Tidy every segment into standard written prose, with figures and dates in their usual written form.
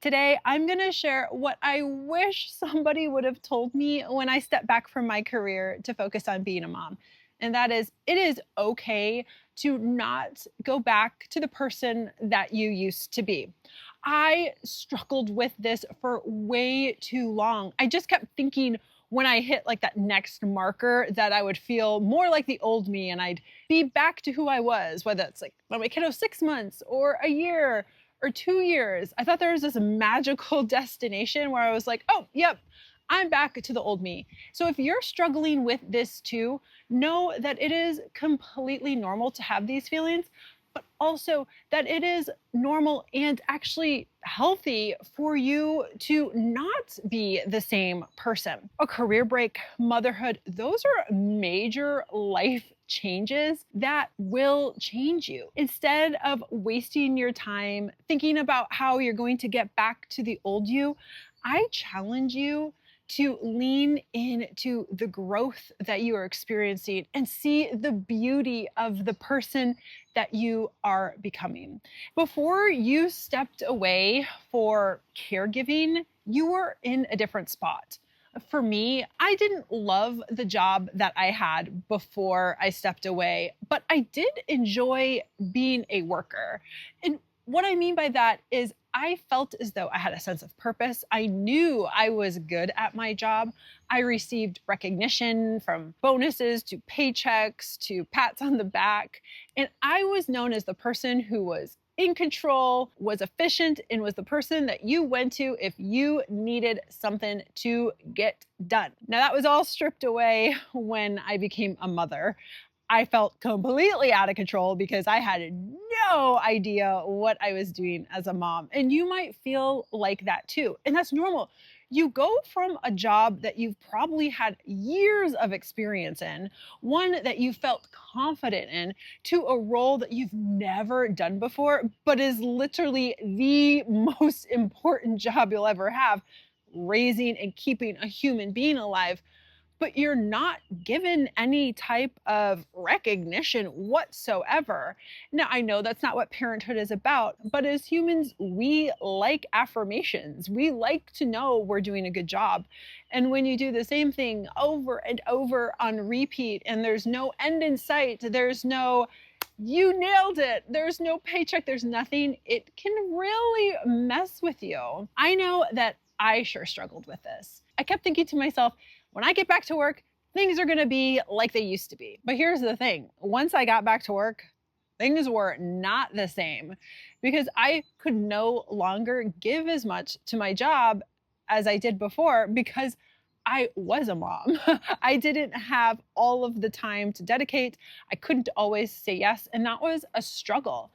Today, I'm going to share what I wish somebody would have told me when I stepped back from my career to focus on being a mom. And that is, it is okay to not go back to the person that you used to be. I struggled with this for way too long. I just kept thinking when I hit like that next marker that I would feel more like the old me and I'd be back to who I was, whether it's like when my kid was 6 months or a year or 2 years. I thought there was this magical destination where I was like, oh, yep, I'm back to the old me. So if you're struggling with this too, know that it is completely normal to have these feelings, but also that it is normal and actually healthy for you to not be the same person. A career break, motherhood, those are major life changes that will change you. Instead of wasting your time thinking about how you're going to get back to the old you, I challenge you to lean into the growth that you are experiencing and see the beauty of the person that you are becoming. Before you stepped away for caregiving, you were in a different spot. For me, I didn't love the job that I had before I stepped away, but I did enjoy being a worker. And what I mean by that is I felt as though I had a sense of purpose. I knew I was good at my job. I received recognition from bonuses to paychecks to pats on the back. And I was known as the person who was in control, was efficient, and was the person that you went to if you needed something to get done. Now, that was all stripped away when I became a mother. I felt completely out of control because I had no idea what I was doing as a mom. And you might feel like that too. And that's normal. You go from a job that you've probably had years of experience in, one that you felt confident in, to a role that you've never done before, but is literally the most important job you'll ever have, raising and keeping a human being alive, but you're not given any type of recognition whatsoever. Now, I know that's not what parenthood is about, but as humans, we like affirmations. We like to know we're doing a good job. And when you do the same thing over and over on repeat, and there's no end in sight, there's no you nailed it, there's no paycheck, there's nothing, it can really mess with you. I know that I sure struggled with this. I kept thinking to myself, when I get back to work, things are going to be like they used to be. But here's the thing. Once I got back to work, things were not the same because I could no longer give as much to my job as I did before because I was a mom. I didn't have all of the time to dedicate. I couldn't always say yes. And that was a struggle.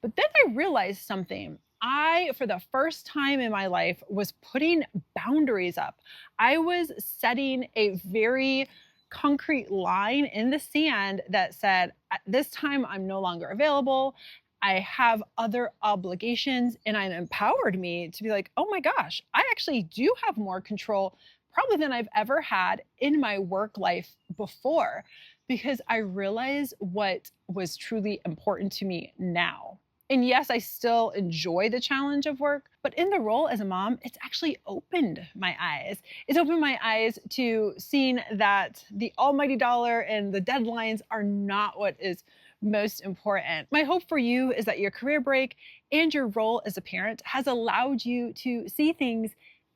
But then I realized something. I, for the first time in my life, was putting boundaries up. I was setting a very concrete line in the sand that said, at this time, I'm no longer available. I have other obligations, and it empowered me to be like, oh my gosh, I actually do have more control probably than I've ever had in my work life before, because I realized what was truly important to me now. And yes, I still enjoy the challenge of work, but in the role as a mom, it's actually opened my eyes. It's opened my eyes to seeing that the almighty dollar and the deadlines are not what is most important. My hope for you is that your career break and your role as a parent has allowed you to see things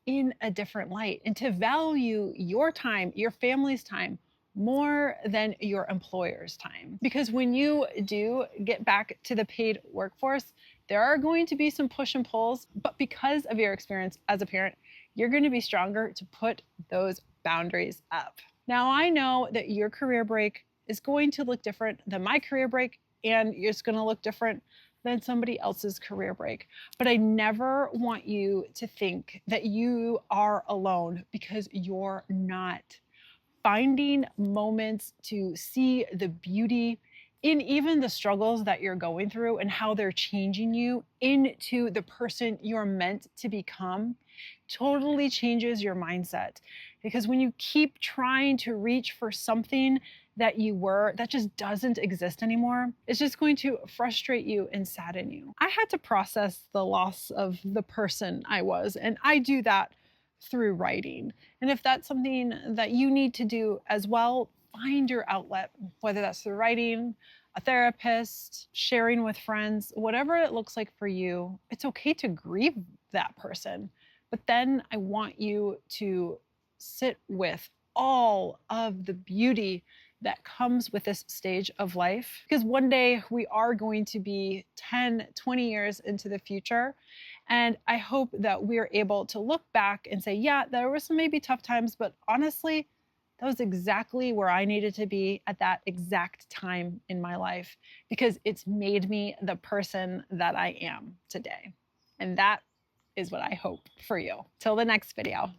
in a different light and to value your time, your family's time, more than your employer's time. Because when you do get back to the paid workforce, there are going to be some push and pulls, but because of your experience as a parent, you're going to be stronger to put those boundaries up. Now, I know that your career break is going to look different than my career break, and it's going to look different than somebody else's career break. But I never want you to think that you are alone, because you're not. Finding moments to see the beauty in even the struggles that you're going through and how they're changing you into the person you're meant to become totally changes your mindset. Because when you keep trying to reach for something that you were that just doesn't exist anymore, it's just going to frustrate you and sadden you. I had to process the loss of the person I was, and I do that through writing. And if that's something that you need to do as well, find your outlet, whether that's through writing, a therapist, sharing with friends, whatever it looks like for you. It's okay to grieve that person. But then I want you to sit with all of the beauty that comes with this stage of life. Because one day we are going to be 10, 20 years into the future. And I hope that we're able to look back and say, yeah, there were some maybe tough times, but honestly, that was exactly where I needed to be at that exact time in my life, because it's made me the person that I am today. And that is what I hope for you. Till the next video.